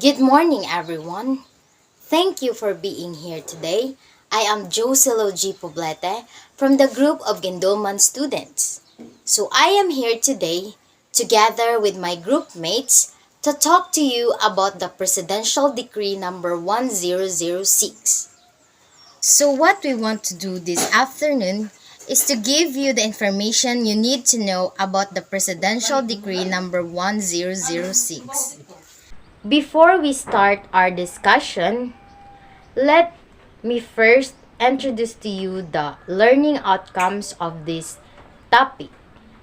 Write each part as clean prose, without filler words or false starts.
Good morning, everyone. Thank you for being here today. I am Joselo G. Poblete from the group of Gendoman students. So I am here today together with my group mates to talk to you about the Presidential Decree number 1006. So what we want to do this afternoon is to give you the information you need to know about the Presidential Decree number 1006. Before we start our discussion, let me first introduce to you the learning outcomes of this topic.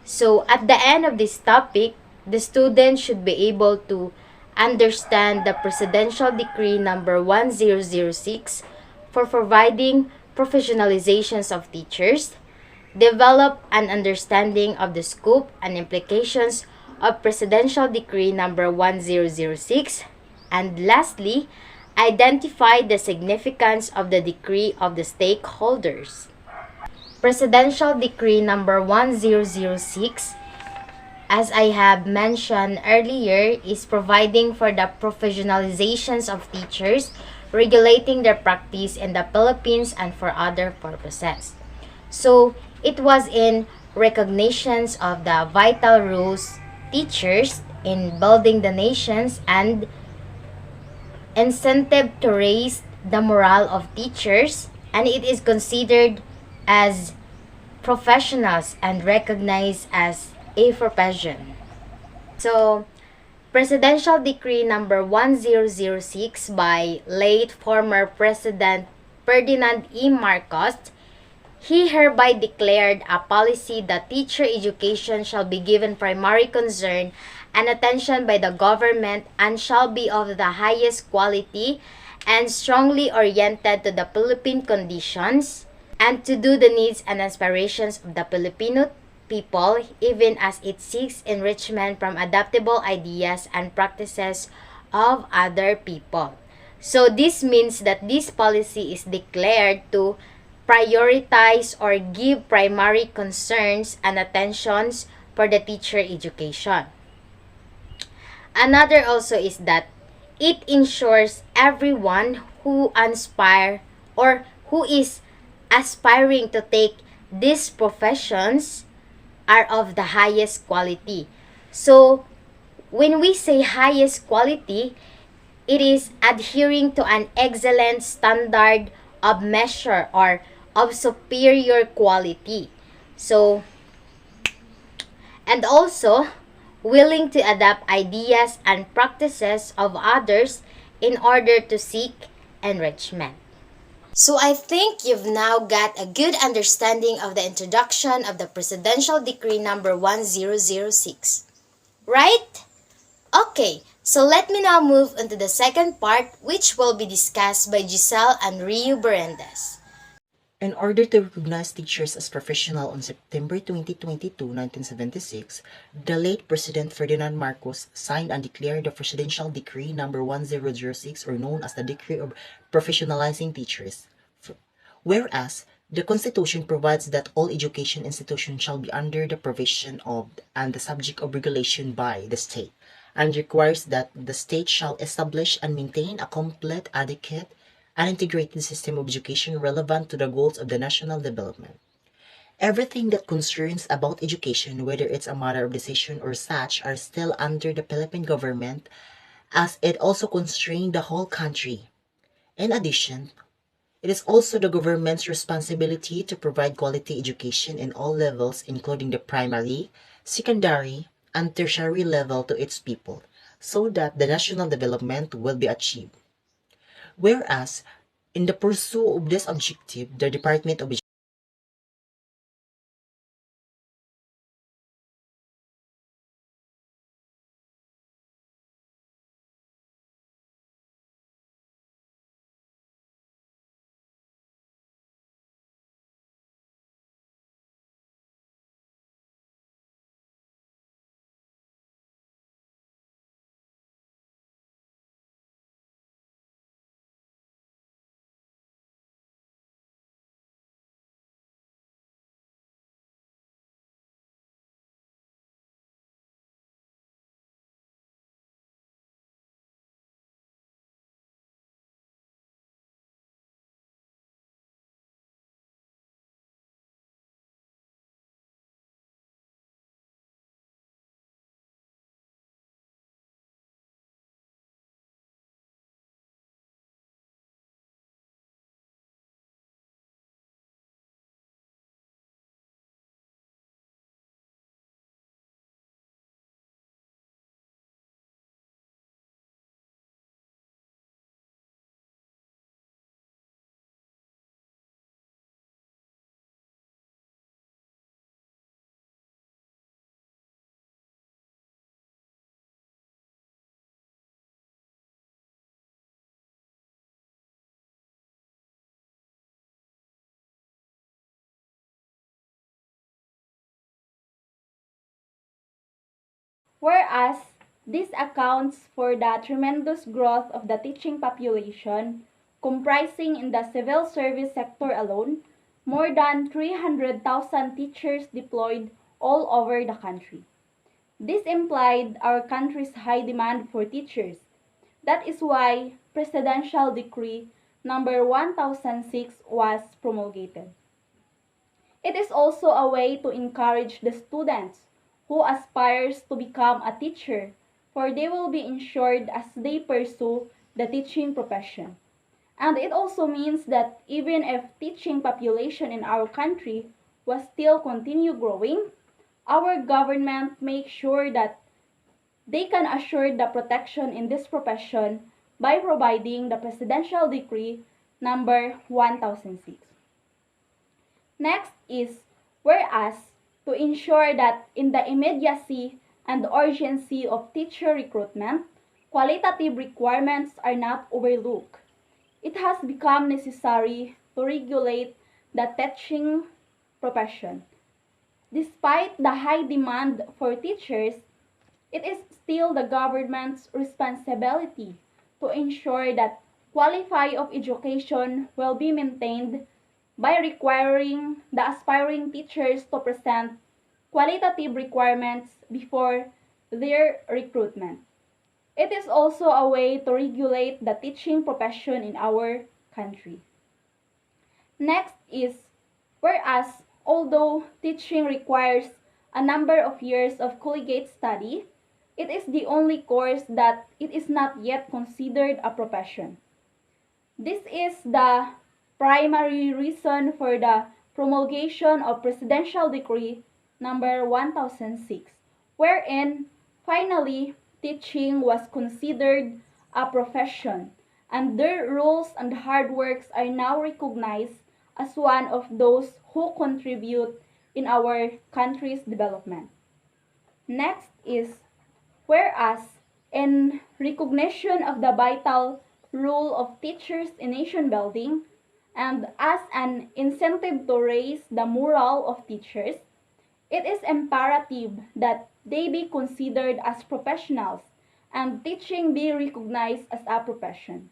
So, at the end of this topic, the student should be able to understand the Presidential Decree number 1006 for providing professionalizations of teachers, develop an understanding of the scope and implications of Presidential Decree number 1006, and lastly, identify the significance of the decree of the stakeholders. Presidential Decree number 1006, as I have mentioned earlier, is providing for the professionalizations of teachers, regulating their practice in the Philippines and for other purposes. So, it was in recognitions of the vital roles teachers in building the nations and incentive to raise the morale of teachers, and it is considered as professionals and recognized as a profession. So, Presidential Decree number 1006 by late former President Ferdinand E. Marcos, he hereby declared a policy that teacher education shall be given primary concern and attention by the government and shall be of the highest quality and strongly oriented to the Philippine conditions and to do the needs and aspirations of the Filipino people, even as it seeks enrichment from adaptable ideas and practices of other people. So this means that this policy is declared to prioritize or give primary concerns and attentions for the teacher education. Another also is that it ensures everyone who aspire or who is aspiring to take these professions are of the highest quality. So, when we say highest quality, it is adhering to an excellent standard of measure or of superior quality. So, and also willing to adapt ideas and practices of others in order to seek enrichment. So I think you've now got a good understanding of the introduction of the Presidential Decree number 1006. Right? Okay, so let me now move on to the second part, which will be discussed by Giselle and Rio Berendes. In order to recognize teachers as professional on September 22, 1976, the late President Ferdinand Marcos signed and declared the Presidential Decree number 1006, or known as the Decree of Professionalizing Teachers. Whereas, the Constitution provides that all education institutions shall be under the provision of and the subject of regulation by the state, and requires that the state shall establish and maintain a complete, adequate, and integrated system of education relevant to the goals of the national development. Everything that concerns about education, whether it's a matter of decision or such, are still under the Philippine government, as it also constrains the whole country. In addition, it is also the government's responsibility to provide quality education in all levels, including the primary, secondary, and tertiary level to its people, so that the national development will be achieved. Whereas, in the pursuit of this objective, the Department of Whereas this accounts for the tremendous growth of the teaching population, comprising in the civil service sector alone more than 300,000 teachers deployed all over the country. This implied our country's high demand for teachers. That is why Presidential Decree number 1006 was promulgated. It is also a way to encourage the students who aspires to become a teacher, for they will be insured as they pursue the teaching profession. And it also means that even if teaching population in our country was still continue growing, our government makes sure that they can assure the protection in this profession by providing the Presidential Decree number 1006. Next is whereas to ensure that in the immediacy and urgency of teacher recruitment, qualitative requirements are not overlooked. It has become necessary to regulate the teaching profession. Despite the high demand for teachers, it is still the government's responsibility to ensure that quality of education will be maintained by requiring the aspiring teachers to present qualitative requirements before their recruitment. It is also a way to regulate the teaching profession in our country. Next is whereas although teaching requires a number of years of collegiate study, it is the only course that it is not yet considered a profession. This is the primary reason for the promulgation of Presidential Decree number 1006, wherein finally teaching was considered a profession and their rules and hard works are now recognized as one of those who contribute in our country's development. Next is whereas in recognition of the vital role of teachers in nation building and as an incentive to raise the morale of teachers, it is imperative that they be considered as professionals and teaching be recognized as a profession.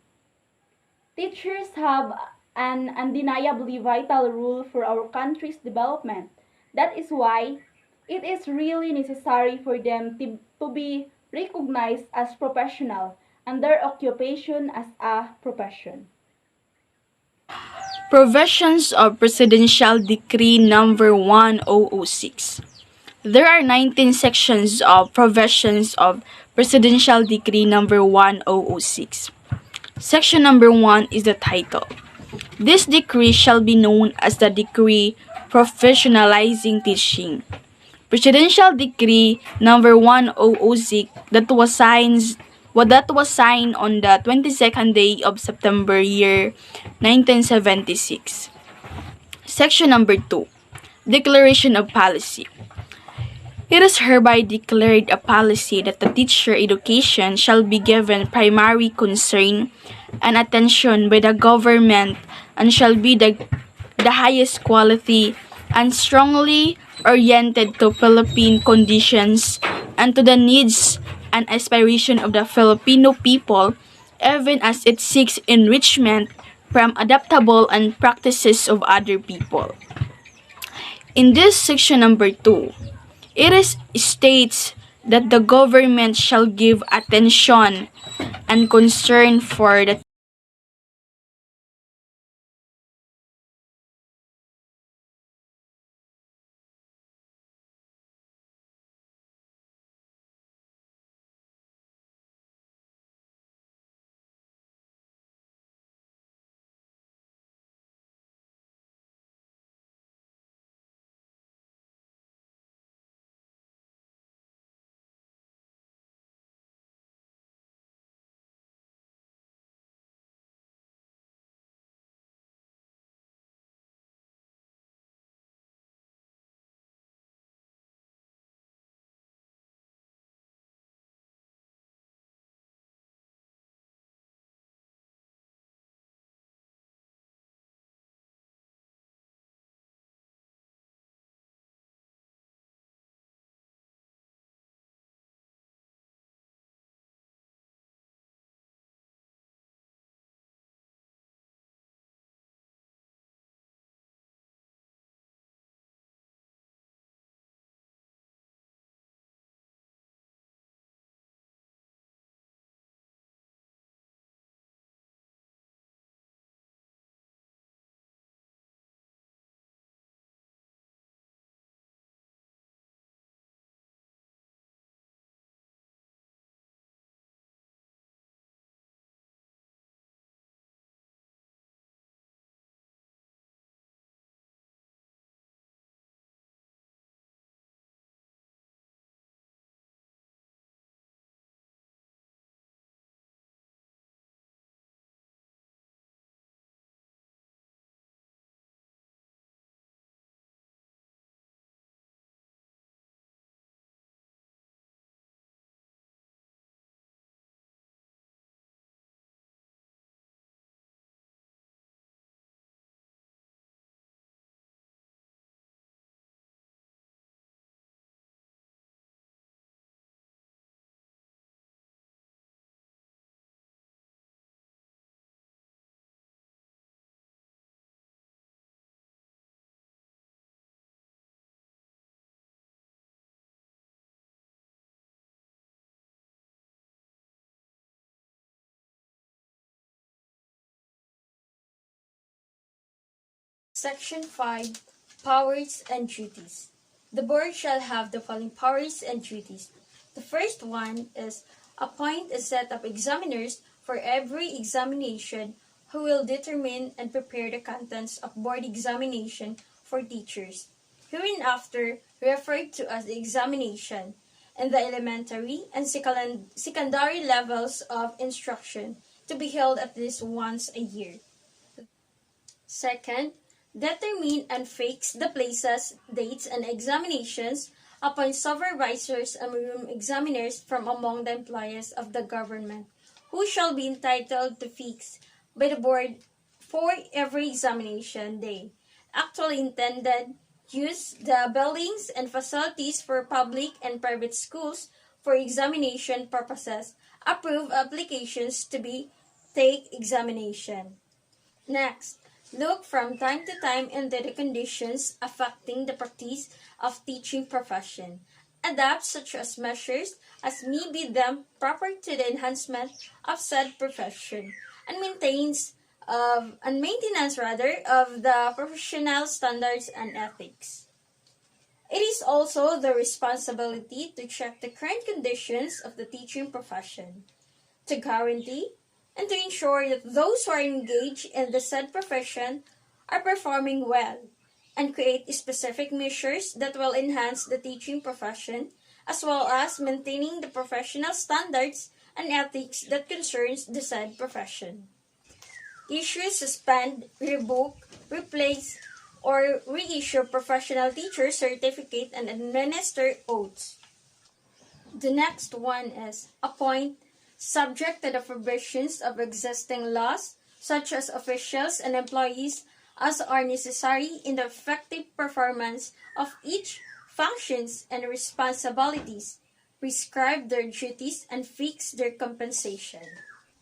Teachers have an undeniably vital role for our country's development. That is why it is really necessary for them to be recognized as professional and their occupation as a profession. Provisions of Presidential Decree number 1006. There are 19 sections of provisions of Presidential Decree number 1006. Section number 1 is the title. This decree shall be known as the Decree Professionalizing Teaching. Presidential Decree number 1006 that was signed on the 22nd day of September year 1976. Section number 2. Declaration of Policy. It is hereby declared a policy that the teacher education shall be given primary concern and attention by the government and shall be the highest quality and strongly oriented to Philippine conditions and to the needs and aspiration of the Filipino people, even as it seeks enrichment from adaptable and practices of other people. In this section number 2, it is states that the government shall give attention and concern for the Section 5. Powers and Duties. The board shall have the following powers and duties. The first one is appoint a set of examiners for every examination who will determine and prepare the contents of board examination for teachers, hereinafter referred to as the examination, in the elementary and secondary levels of instruction to be held at least once a year. Second, determine and fix the places, dates, and examinations, appoint supervisors and room examiners from among the employees of the government, who shall be entitled to fix by the board for every examination day. Actually intended, use the buildings and facilities for public and private schools for examination purposes. Approve applications to be take examination. Next, look from time to time into the conditions affecting the practice of teaching profession. Adapt such as measures as may be deemed proper to the enhancement of said profession, and maintenance of the professional standards and ethics. It is also the responsibility to check the current conditions of the teaching profession, to guarantee and to ensure that those who are engaged in the said profession are performing well, and create specific measures that will enhance the teaching profession, as well as maintaining the professional standards and ethics that concerns the said profession. Issue, suspend, revoke, replace, or reissue professional teacher certificate and administer oaths. The next one is appoint, subject to the provisions of existing laws, such as officials and employees, as are necessary in the effective performance of each functions and responsibilities, prescribe their duties, and fix their compensation.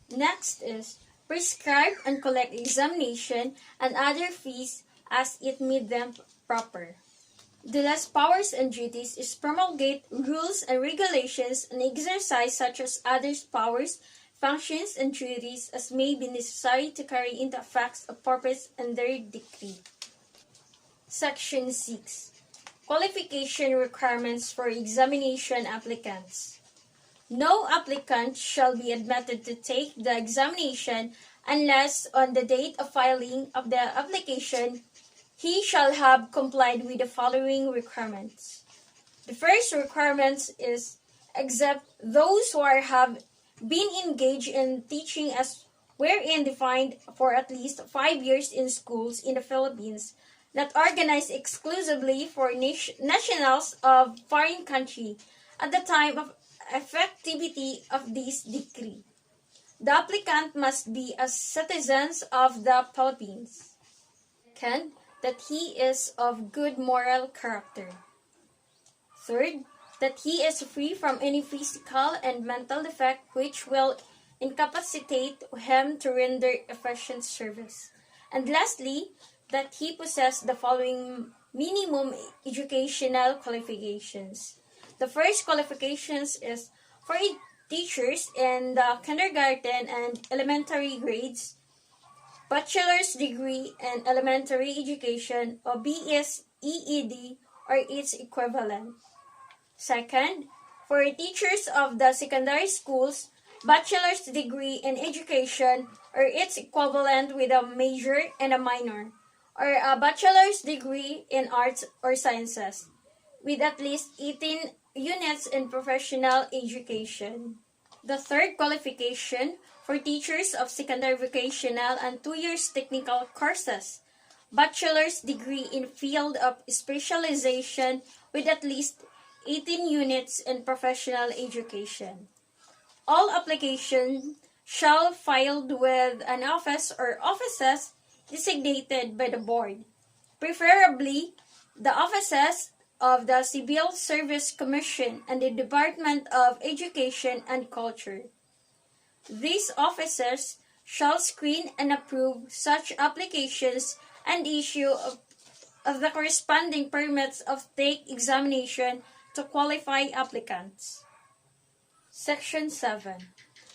Next is prescribe and collect examination and other fees as it may them proper. The last powers and duties is promulgate rules and regulations and exercise such as others powers, functions, and duties as may be necessary to carry into effect a purpose and their decree. Section 6. Qualification requirements for examination applicants. No applicant shall be admitted to take the examination unless on the date of filing of the application he shall have complied with the following requirements. The first requirement is except those who have been engaged in teaching as wherein defined for at least 5 years in schools in the Philippines, not organized exclusively for nationals of foreign country at the time of effectivity of this decree. The applicant must be a citizen of the Philippines. Second, that he is of good moral character. Third, that he is free from any physical and mental defect which will incapacitate him to render efficient service. And lastly, that he possess the following minimum educational qualifications. The first qualifications is for teachers in the kindergarten and elementary grades, bachelor's degree in elementary education or BSEED or its equivalent. Second, for teachers of the secondary schools, bachelor's degree in education or its equivalent with a major and a minor, or a bachelor's degree in arts or sciences, with at least 18 units in professional education. The third qualification for teachers of secondary vocational and 2 years technical courses, bachelor's degree in field of specialization with at least 18 units in professional education. All applications shall filed with an office or offices designated by the board, preferably the offices of the Civil Service Commission and the Department of Education and Culture. These officers shall screen and approve such applications and issue of the corresponding permits of take examination to qualify applicants. Section 7.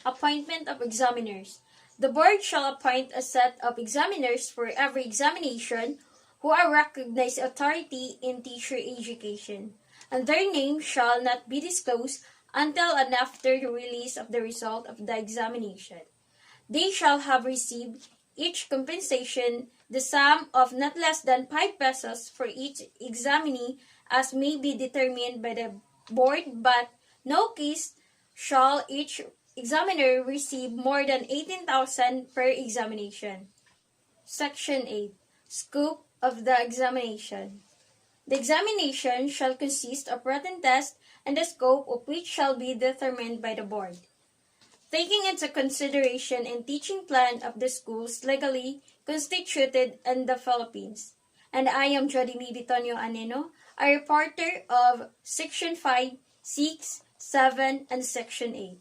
Appointment of examiners. The board shall appoint a set of examiners for every examination who are recognized authority in teacher education, and their name shall not be disclosed until and after the release of the result of the examination. They shall have received each compensation the sum of not less than 5 pesos for each examinee as may be determined by the board, but no case shall each examiner receive more than 18,000 per examination. Section 8. Scope of the examination. The examination shall consist of written test and the scope of which shall be determined by the board, taking into consideration and teaching plan of the schools legally constituted in the Philippines. And I am Jody Bitonio Aneno, a reporter of Section 5, 6, 7, and Section 8.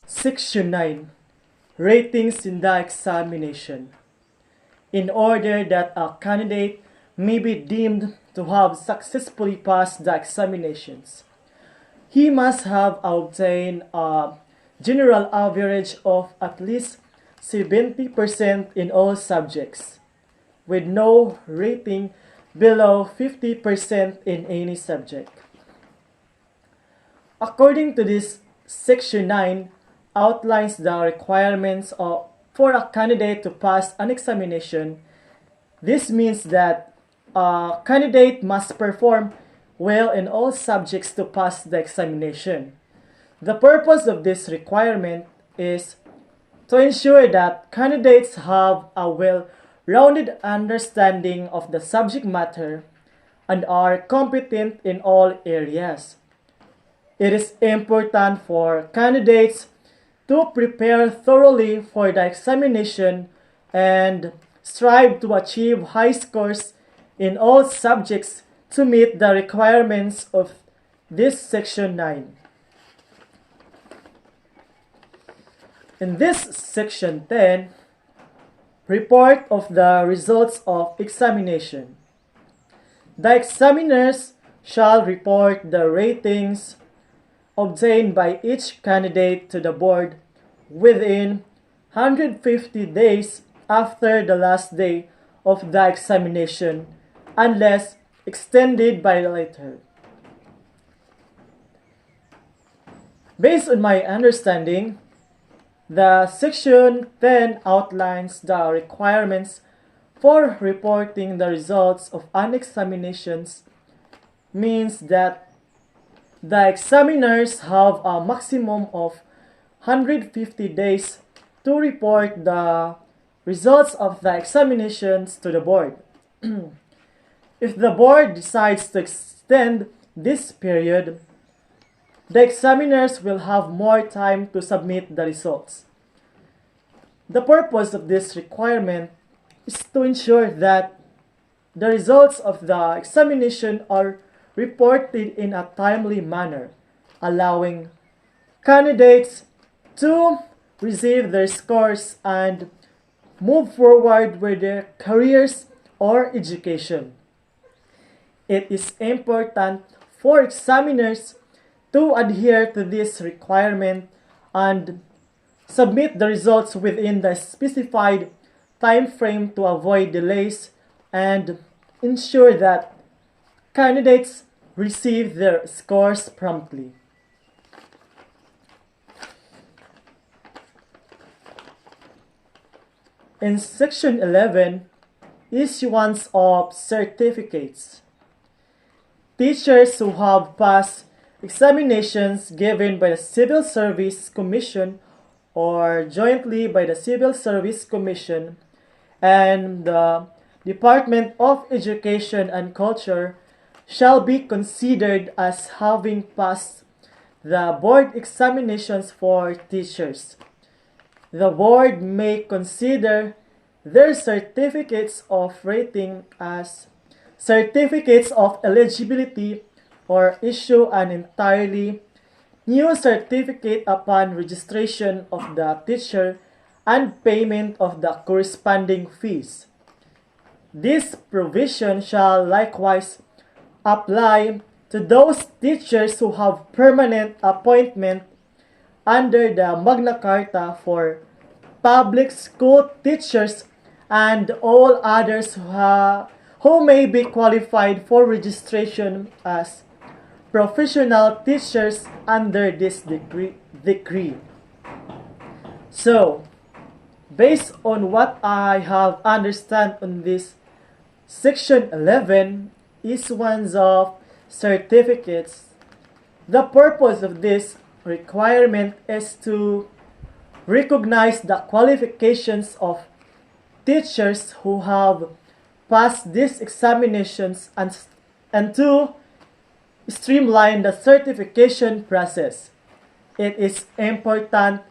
Section 9. Ratings in the examination. In order that a candidate may be deemed to have successfully passed the examinations, he must have obtained a general average of at least 70% in all subjects, with no rating below 50% in any subject. According to this, Section 9 outlines the requirements for a candidate to pass an examination. This means that a candidate must perform well in all subjects to pass the examination. The purpose of this requirement is to ensure that candidates have a well-rounded understanding of the subject matter and are competent in all areas. It is important for candidates to prepare thoroughly for the examination and strive to achieve high scores in all subjects to meet the requirements of this Section 9. In this Section 10, report of the results of examination. The examiners shall report the ratings obtained by each candidate to the board within 150 days after the last day of the examination, unless extended by later. Based on my understanding, the Section 10 outlines the requirements for reporting the results of an examinations means that the examiners have a maximum of 150 days to report the results of the examinations to the board. If the board decides to extend this period, the examiners will have more time to submit the results. The purpose of this requirement is to ensure that the results of the examination are reported in a timely manner, allowing candidates to receive their scores and move forward with their careers or education. It is important for examiners to adhere to this requirement and submit the results within the specified time frame to avoid delays and ensure that candidates receive their scores promptly. In Section 11, issuance of certificates. Teachers who have passed examinations given by the Civil Service Commission or jointly by the Civil Service Commission and the Department of Education and Culture shall be considered as having passed the board examinations for teachers. The board may consider their certificates of rating as certificates of eligibility or issue an entirely new certificate upon registration of the teacher and payment of the corresponding fees. This provision shall likewise apply to those teachers who have permanent appointment under the Magna Carta for public school teachers and all others who may be qualified for registration as professional teachers under this decree. So, based on what I have understand on this section 11 is ones of certificates. The purpose of this requirement is to recognize the qualifications of teachers who have passed these examinations and to streamline the certification process. It is important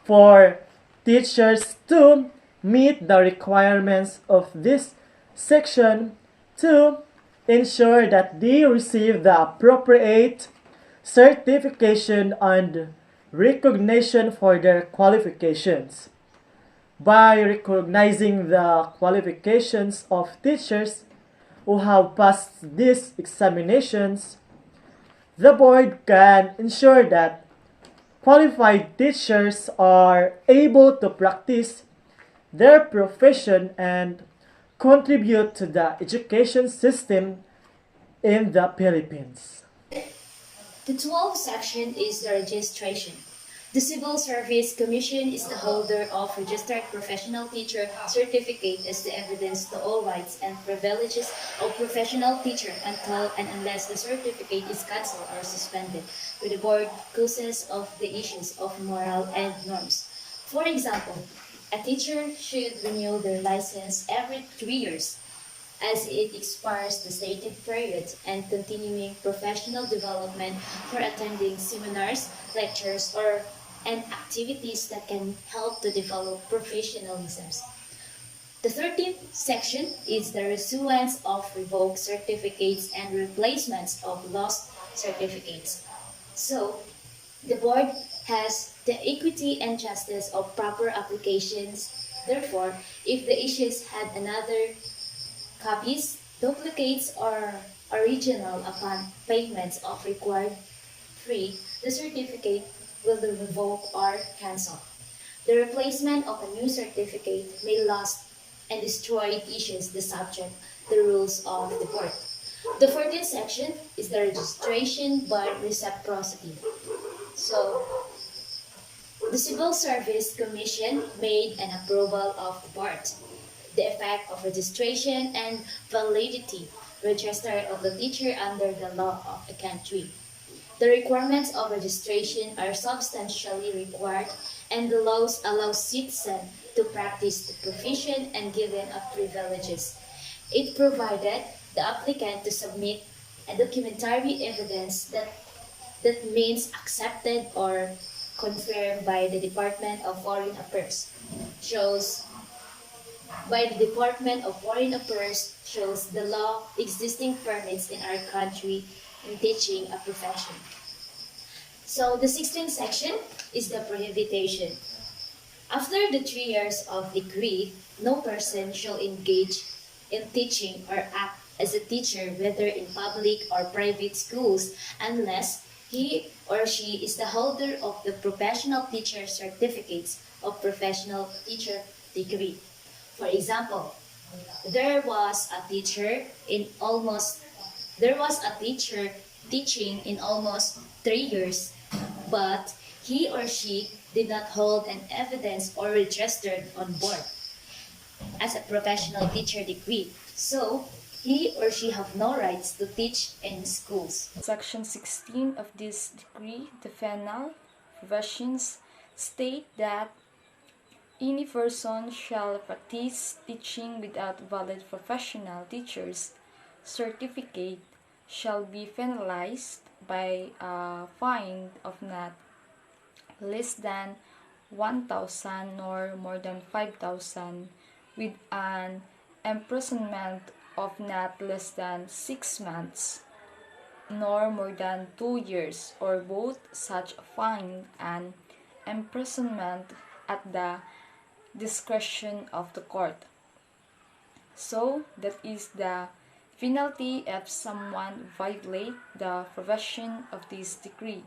for teachers to meet the requirements of this section to ensure that they receive the appropriate certification and recognition for their qualifications. By recognizing the qualifications of teachers who have passed these examinations, the board can ensure that qualified teachers are able to practice their profession and contribute to the education system in the Philippines. The 12th section is the registration. The Civil Service Commission is the holder of Registered Professional Teacher Certificate as the evidence to all rights and privileges of professional teacher until and unless the certificate is cancelled or suspended, with the board causes of the issues of moral and norms. For example, a teacher should renew their license every 3 years as it expires the stated period and continuing professional development for attending seminars, lectures, and activities that can help to develop professionalisms. The 13th section is the issuance of revoked certificates and replacements of lost certificates. So, the board has the equity and justice of proper applications. Therefore, if the issues had another copies, duplicates, or original upon payments of required fee, the certificate will be revoked or cancelled. The replacement of a new certificate may lost and destroyed issues the subject the rules of the board. The 14th section is the registration by reciprocity. So, the Civil Service Commission made an approval of the board. The effect of registration and validity register of the teacher under the law of the country. The requirements of registration are substantially required, and the laws allow citizens to practice the profession and given of privileges. It provided the applicant to submit a documentary evidence that means accepted or confirmed by the Department of Foreign Affairs shows the law existing permits in our country in teaching a profession. So the 16th section is the prohibition. After the 3 years of degree, no person shall engage in teaching or act as a teacher whether in public or private schools unless he or she is the holder of the professional teacher certificates of professional teacher degree. For example, there was a teacher teaching in almost 3 years, but he or she did not hold an evidence or registered on board as a professional teacher degree. So, he or she have no rights to teach in schools. Section 16 of this decree, the penal provisions, state that any person shall practice teaching without valid professional teacher's certificate shall be penalized by a fine of not less than 1,000 nor more than 5,000, with an imprisonment of not less than 6 months nor more than 2 years, or both such fine and imprisonment at the discretion of the court. So that is the penalty if someone violate the provision of this decree.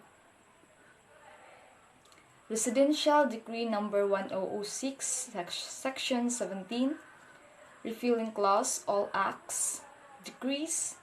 Residential Decree Number 1006, Section 17, Repealing Clause, all acts decrease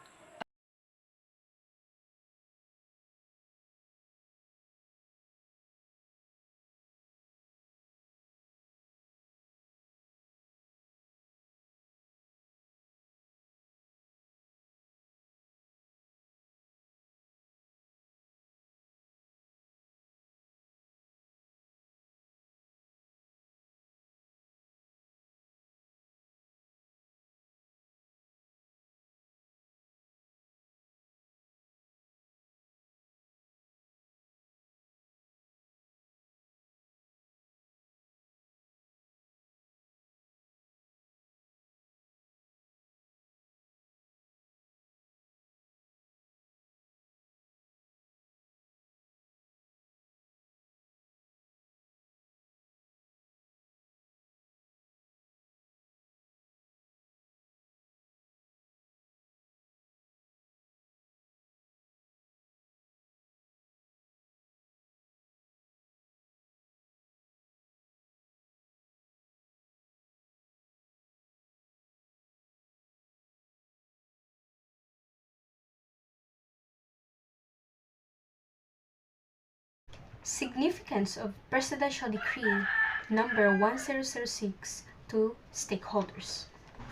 Significance of Presidential Decree Number 1006 to stakeholders.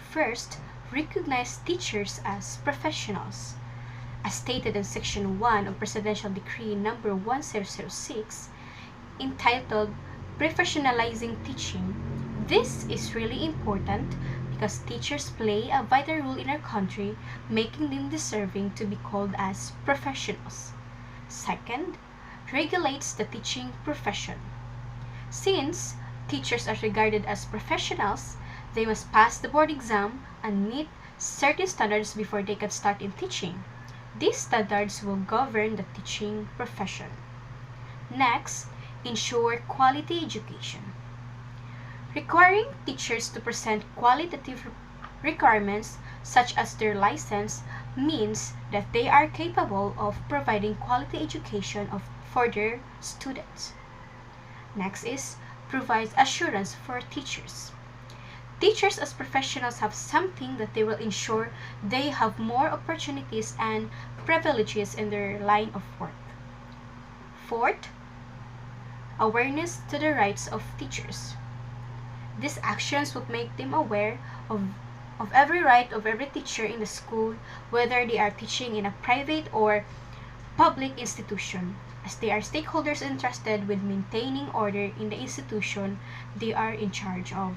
First, recognize teachers as professionals. As stated in Section 1 of Presidential Decree Number 1006, entitled Professionalizing Teaching, this is really important because teachers play a vital role in our country, making them deserving to be called as professionals. Second, regulates the teaching profession. Since teachers are regarded as professionals, they must pass the board exam and meet certain standards before they can start in teaching. These standards will govern the teaching profession. Next, ensure quality education. Requiring teachers to present qualitative requirements such as their license means that they are capable of providing quality education for their students. Next is provides assurance for teachers. Teachers as professionals have something that they will ensure they have more opportunities and privileges in their line of work. Fourth, awareness to the rights of teachers. These actions would make them aware of every right of every teacher in the school, whether they are teaching in a private or public institution, as they are stakeholders entrusted with maintaining order in the institution they are in charge of.